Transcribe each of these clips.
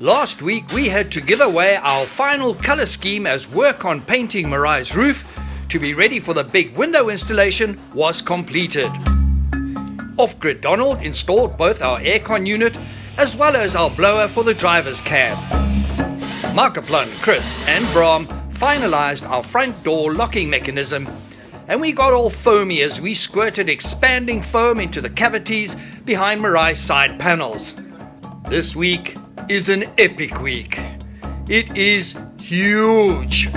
Last week we had to give away our final colour scheme as work on painting Meraaai's roof to be ready for the big window installation was completed. Off-grid Donald installed both our aircon unit as well as our blower for the driver's cab. Markaplan, Chris and Bram finalised our front door locking mechanism, and we got all foamy as we squirted expanding foam into the cavities behind Meraaai's side panels. This week is an epic week. It is huge.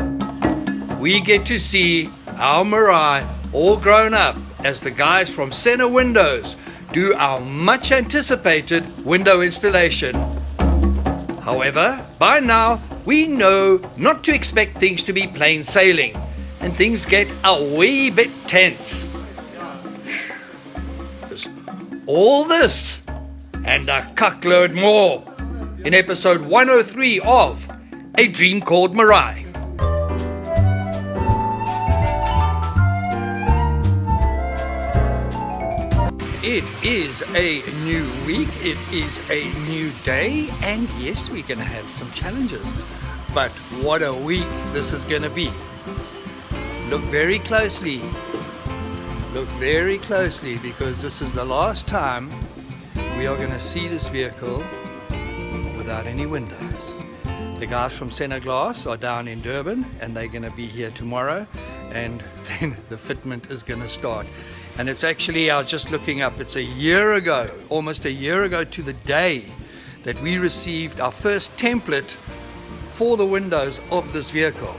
We get to see our Meraaai all grown up as the guys from Sena Windows do our much anticipated window installation. However, by now we know not to expect things to be plain sailing, and things get a wee bit tense. All this and a cuckload more in episode 103 of A Dream Called Meraaai. It is a new week, it is a new day, and yes, we're going to have some challenges. But what a week this is going to be. Look very closely, because this is the last time we are going to see this vehicle without any windows. The guys from Sena Glass are down in Durban and they're going to be here tomorrow, and then the fitment is going to start. And it's actually, I was just looking up, it's a year ago, almost a year ago to the day, that we received our first template for the windows of this vehicle.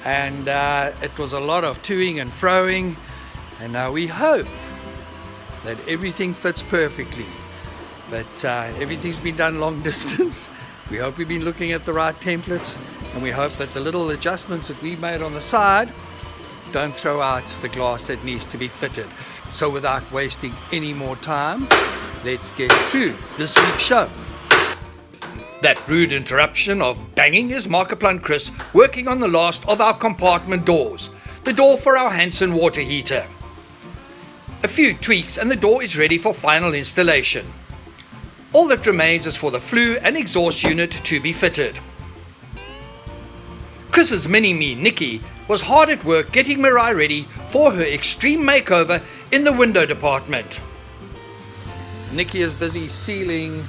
And it was a lot of toing and froing, and now we hope that everything fits perfectly. But everything's been done long distance. We hope we've been looking at the right templates, and we hope that the little adjustments that we made on the side don't throw out the glass that needs to be fitted. So without wasting any more time, let's get to this week's show. That rude interruption of banging is Markaplan Chris working on the last of our compartment doors, the door for our Hansen water heater. A few tweaks and the door is ready for final installation. All that remains is for the flue and exhaust unit to be fitted. Chris's mini-me, Nikki, was hard at work getting Meraaai ready for her extreme makeover in the window department. Nikki is busy sealing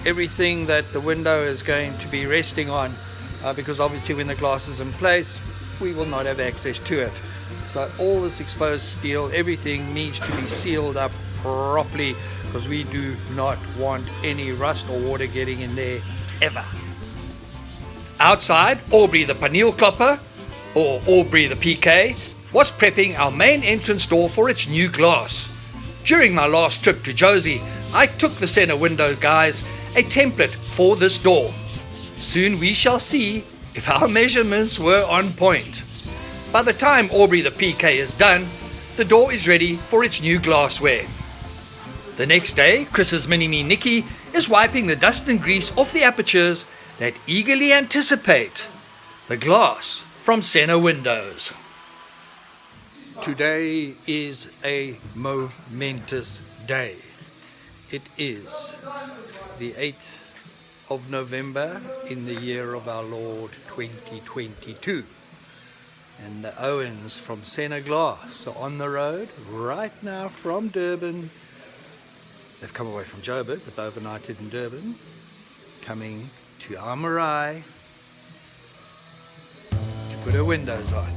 everything that the window is going to be resting on, because obviously when the glass is in place, we will not have access to it. So all this exposed steel, everything needs to be sealed up properly, because we do not want any rust or water getting in there ever. Outside, Aubrey the Paneel Klopper, or Aubrey the PK, was prepping our main entrance door for its new glass. During my last trip to Josie, I took the Sena Windows guys a template for this door. Soon we shall see if our measurements were on point. By the time Aubrey the PK is done, the door is ready for its new glassware. The next day, Chris's mini-me Nikki is wiping the dust and grease off the apertures that eagerly anticipate the glass from Sena Windows. Today is a momentous day. It is the 8th of November in the year of our Lord 2022. And the Owens from Sena Glass are on the road right now from Durban. They've come away from Joburg, but they overnighted in Durban, coming to our Meraaai to put her windows on.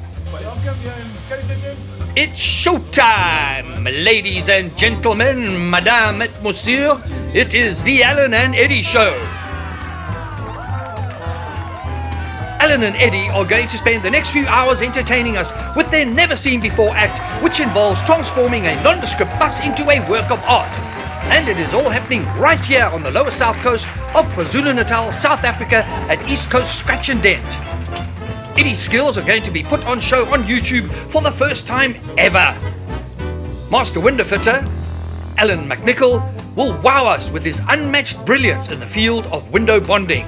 It's showtime, ladies and gentlemen, madame et monsieur. It is the Allan and Eddy show. Allan and Eddy are going to spend the next few hours entertaining us with their never-seen-before act, which involves transforming a nondescript bus into a work of art. And it is all happening right here on the lower south coast of KwaZulu-Natal, South Africa, at East Coast Scratch and Dent. Eddy's skills are going to be put on show on YouTube for the first time ever. Master window fitter, Allan McNichol, will wow us with his unmatched brilliance in the field of window bonding.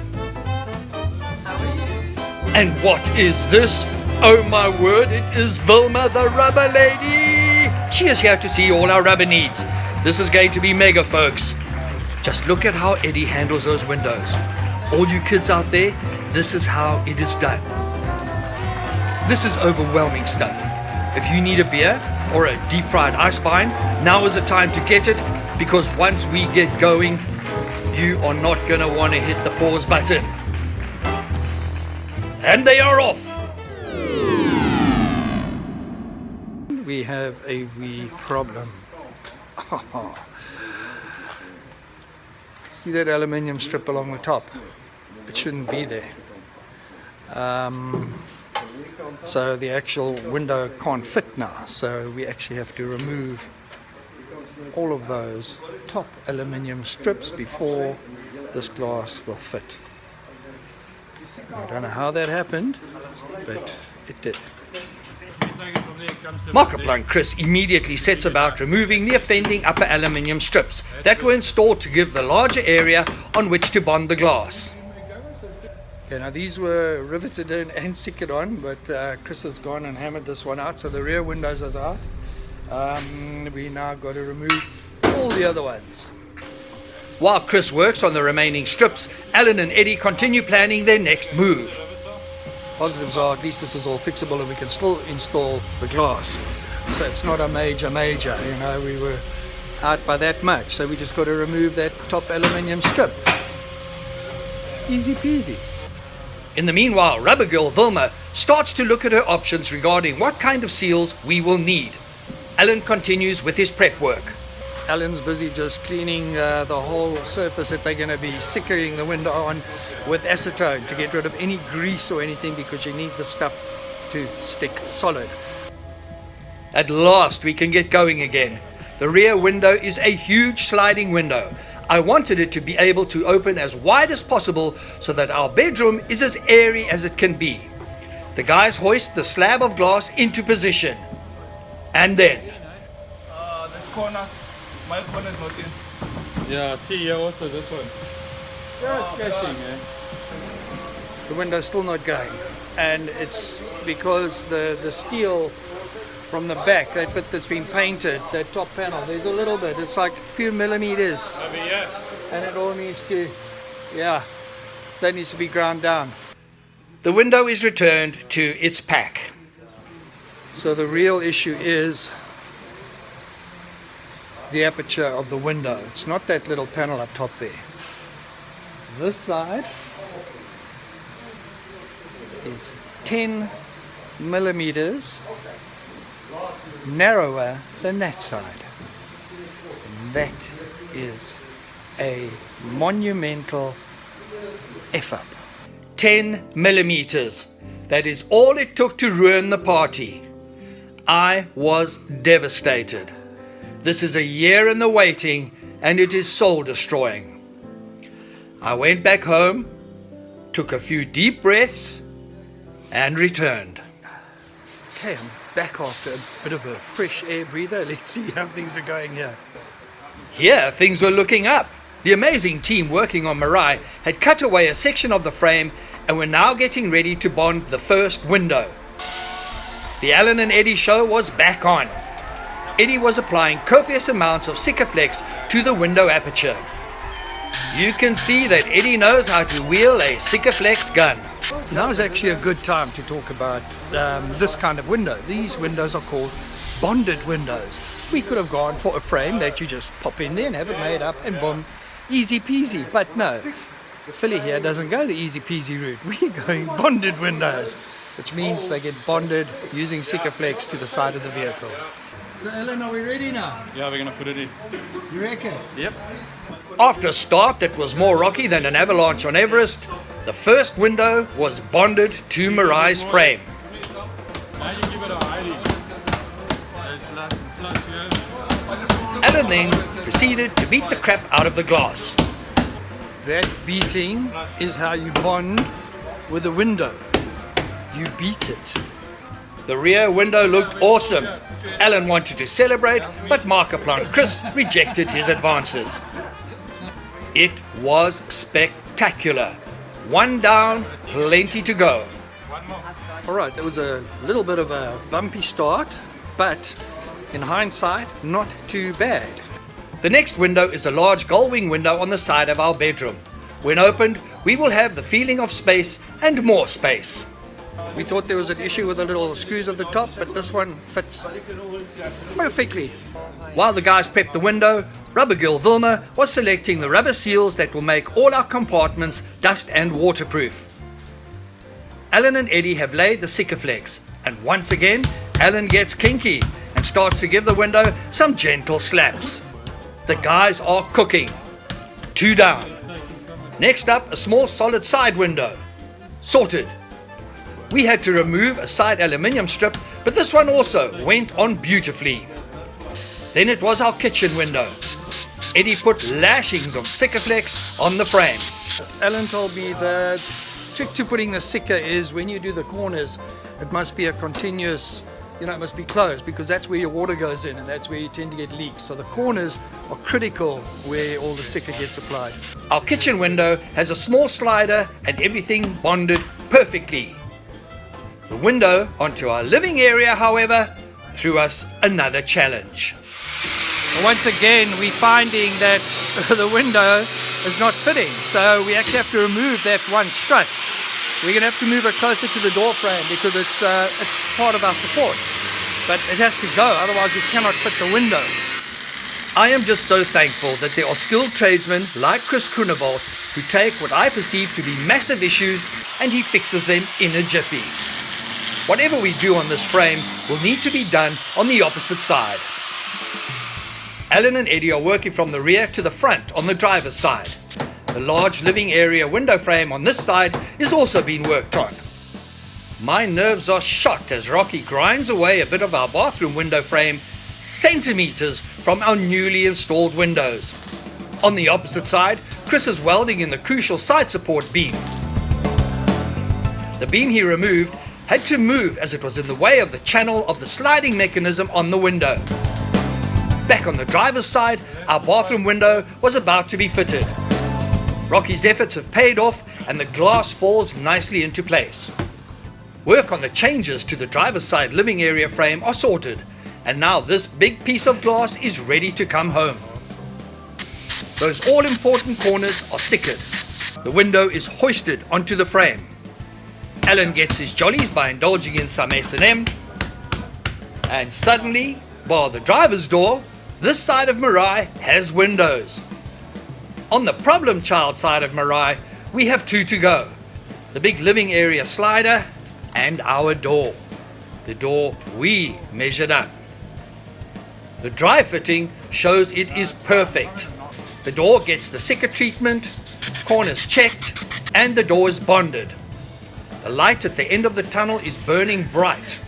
And what is this? Oh my word, it is Vilma the rubber lady! She is here to see all our rubber needs. This is going to be mega, folks. Just look at how Eddy handles those windows. All you kids out there, this is how it is done. This is overwhelming stuff. If you need a beer or a deep fried ice pine, now is the time to get it, because once we get going, you are not going to want to hit the pause button. And they are off. We have a wee problem. See that aluminium strip along the top? It shouldn't be there. So the actual window can't fit now. So we actually have to remove all of those top aluminium strips before this glass will fit. I don't know how that happened, but it did. Markiplier Chris immediately sets about removing the offending upper aluminium strips that were installed to give the larger area on which to bond the glass. Okay, now these were riveted in and secured on, but Chris has gone and hammered this one out, so the rear windows is out. We now got to remove all the other ones. While Chris works on the remaining strips, Allan and Eddy continue planning their next move. Positives are at least this is all fixable and we can still install the glass. So it's not a major, you know, we were out by that much. So we just got to remove that top aluminium strip. Easy peasy. In the meanwhile, Rubber Girl Vilma starts to look at her options regarding what kind of seals we will need. Allan continues with his prep work. Allan's busy just cleaning the whole surface that they're going to be sickering the window on with acetone to get rid of any grease or anything, because you need the stuff to stick solid. At last we can get going again. The rear window is a huge sliding window. I wanted it to be able to open as wide as possible so that our bedroom is as airy as it can be. The guys hoist the slab of glass into position. And then... this corner, my corner is not in. Yeah, see here also this one. Just catching, eh? The window's still not going. And it's because the steel from the back, that bit that's been painted, that top panel, there's a little bit, it's like a few millimeters. Over here. And it all needs to, yeah, that needs to be ground down. The window is returned to its pack. So the real issue is the aperture of the window. It's not that little panel up top there. This side is 10 millimeters narrower than that side. And that is a monumental F-up. 10 millimeters. That is all it took to ruin the party. I was devastated. This is a year in the waiting, and it is soul destroying. I went back home, took a few deep breaths, and returned. Okay, I'm back after a bit of a fresh air breather. Let's see how things are going here. Here, things were looking up. The amazing team working on Meraai had cut away a section of the frame and were now getting ready to bond the first window. The Allan and Eddy show was back on. Eddy was applying copious amounts of Sikaflex to the window aperture. You can see that Eddy knows how to wheel a Sikaflex gun. Now is actually a good time to talk about this kind of window. These windows are called bonded windows. We could have gone for a frame that you just pop in there and have it made up and boom, easy peasy. But no, Philly here doesn't go the easy peasy route. We're going bonded windows, which means they get bonded using Sikaflex to the side of the vehicle. So Allan, are we ready now? Yeah, we're gonna put it in. You reckon? Yep. After a start that was more rocky than an avalanche on Everest, the first window was bonded to Meraai's frame. Now you give it a hiding. Allan then proceeded to beat the crap out of the glass. That beating is how you bond with a window. You beat it. The rear window looked awesome. Allan wanted to celebrate, but Markiplier Chris rejected his advances. It was spectacular. One down, plenty to go. Alright, that was a little bit of a bumpy start, but in hindsight, not too bad. The next window is a large gull wing window on the side of our bedroom. When opened, we will have the feeling of space and more space. We thought there was an issue with the little screws at the top, but this one fits perfectly. While the guys prepped the window, Rubber Girl Vilma was selecting the rubber seals that will make all our compartments dust and waterproof. Allan and Eddy have laid the Sikaflex, and once again, Allan gets kinky and starts to give the window some gentle slaps. The guys are cooking. 2 down. Next up, a small solid side window. Sorted. We had to remove a side aluminium strip, but this one also went on beautifully. Then it was our kitchen window. Eddy put lashings of Sikaflex on the frame. Allan told me the trick to putting the Sika is when you do the corners, it must be a continuous, it must be closed, because that's where your water goes in and that's where you tend to get leaks. So the corners are critical where all the Sika gets applied. Our kitchen window has a small slider and everything bonded perfectly. The window onto our living area, however, threw us another challenge. Once again, we're finding that the window is not fitting, so we actually have to remove that one strut. We're going to have to move it closer to the door frame because it's part of our support. But it has to go, otherwise we cannot fit the window. I am just so thankful that there are skilled tradesmen like Chris Groenewald who take what I perceive to be massive issues and he fixes them in a jiffy. Whatever we do on this frame will need to be done on the opposite side. Allan and Eddy are working from the rear to the front on the driver's side. The large living area window frame on this side is also being worked on. My nerves are shot as Rocky grinds away a bit of our bathroom window frame centimeters from our newly installed windows. On the opposite side, Chris is welding in the crucial side support beam. The beam he removed had to move as it was in the way of the channel of the sliding mechanism on the window. Back on the driver's side, our bathroom window was about to be fitted. Rocky's efforts have paid off and the glass falls nicely into place. Work on the changes to the driver's side living area frame are sorted, and now this big piece of glass is ready to come home. Those all-important corners are stickered. The window is hoisted onto the frame. Allan gets his jollies by indulging in some S&M, and suddenly, bar the driver's door, this side of Meraai has windows. On the problem child side of Meraai, we have 2 to go. The big living area slider and our door. The door we measured up. The dry fitting shows it is perfect. The door gets the Sika treatment, corners checked, and the door is bonded. The light at the end of the tunnel is burning bright.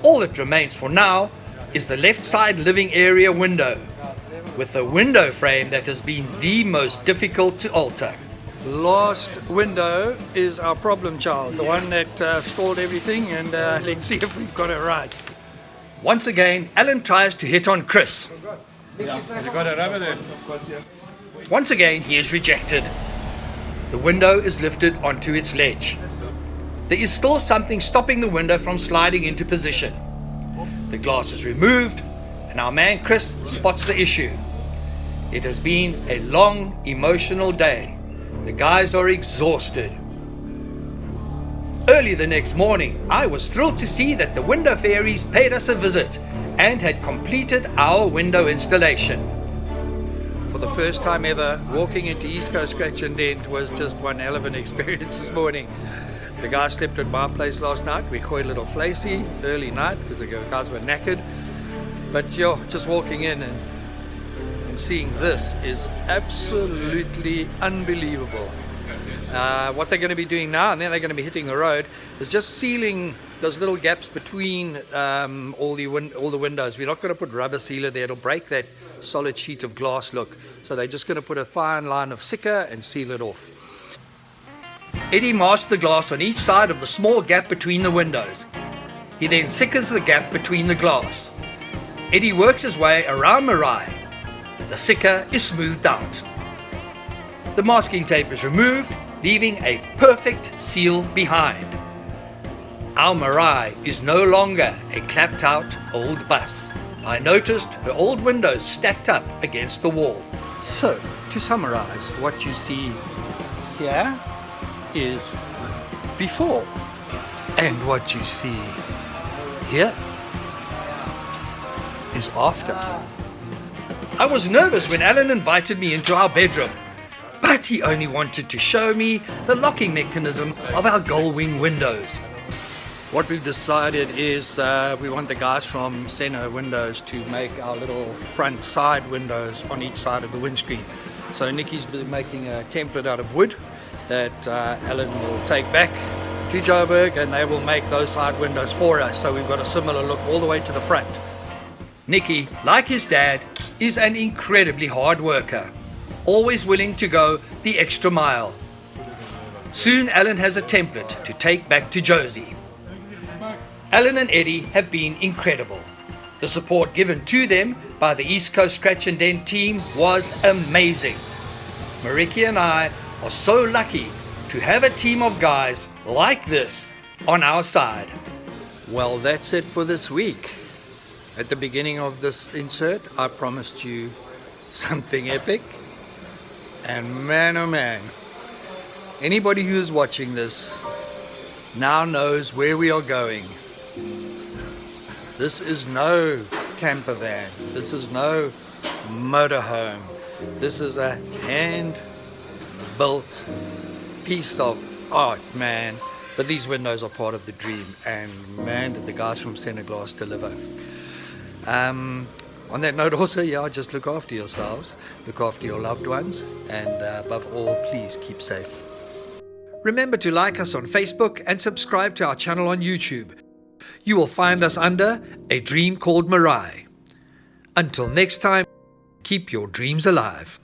All that remains for now is the left side living area window, with a window frame that has been the most difficult to alter. Last window is our problem child, the one that stalled everything, and let's see if we've got it right. Once again, Allan tries to hit on Chris. Yeah, you got a rubber there. Once again, he is rejected. The window is lifted onto its ledge. There is still something stopping the window from sliding into position. The glass is removed, and our man Chris spots the issue. It has been a long, emotional day. The guys are exhausted. Early the next morning, I was thrilled to see that the window fairies paid us a visit and had completed our window installation. For the first time ever, walking into East Coast Scratch and Dent was just one hell of an experience this morning. The guys slept at my place last night. We gooied a little flacy early night because the guys were knackered. But just walking in and seeing this is absolutely unbelievable. What they're going to be doing now, and then they're going to be hitting the road, is just sealing those little gaps between all the windows. We're not going to put rubber sealer there. It'll break that solid sheet of glass look. So they're just going to put a fine line of Sika and seal it off. Eddy masked the glass on each side of the small gap between the windows. He then Sikas the gap between the glass. Eddy works his way around Meraai. The Sika is smoothed out. The masking tape is removed, leaving a perfect seal behind. Our Meraai is no longer a clapped out old bus. I noticed her old windows stacked up against the wall. So, to summarize, what you see here is before, and what you see here is after. I was nervous when Allan invited me into our bedroom, but he only wanted to show me the locking mechanism of our gull wing windows. What we've decided is we want the guys from Sena Windows to make our little front side windows on each side of the windscreen. So Nikki's been making a template out of wood that Allan will take back to Joburg, and they will make those side windows for us. So we've got a similar look all the way to the front. Nicky, like his dad, is an incredibly hard worker, always willing to go the extra mile. Soon Allan has a template to take back to Josie. Allan and Eddy have been incredible. The support given to them by the East Coast Scratch and Dent team was amazing. Mariki and I are so lucky to have a team of guys like this on our side. Well, that's it for this week. At the beginning of this insert, I promised you something epic. And man, oh man, anybody who is watching this now knows where we are going. This is no camper van. This is no motorhome. This is a hand-built piece of art, man. But these windows are part of the dream, and man, did the guys from Sena Glass deliver. On that note also, yeah, just look after yourselves, look after your loved ones, and above all, please keep safe. Remember to like us on Facebook and subscribe to our channel on YouTube. You will find us under A Dream Called Meraai. Until next time, keep your dreams alive.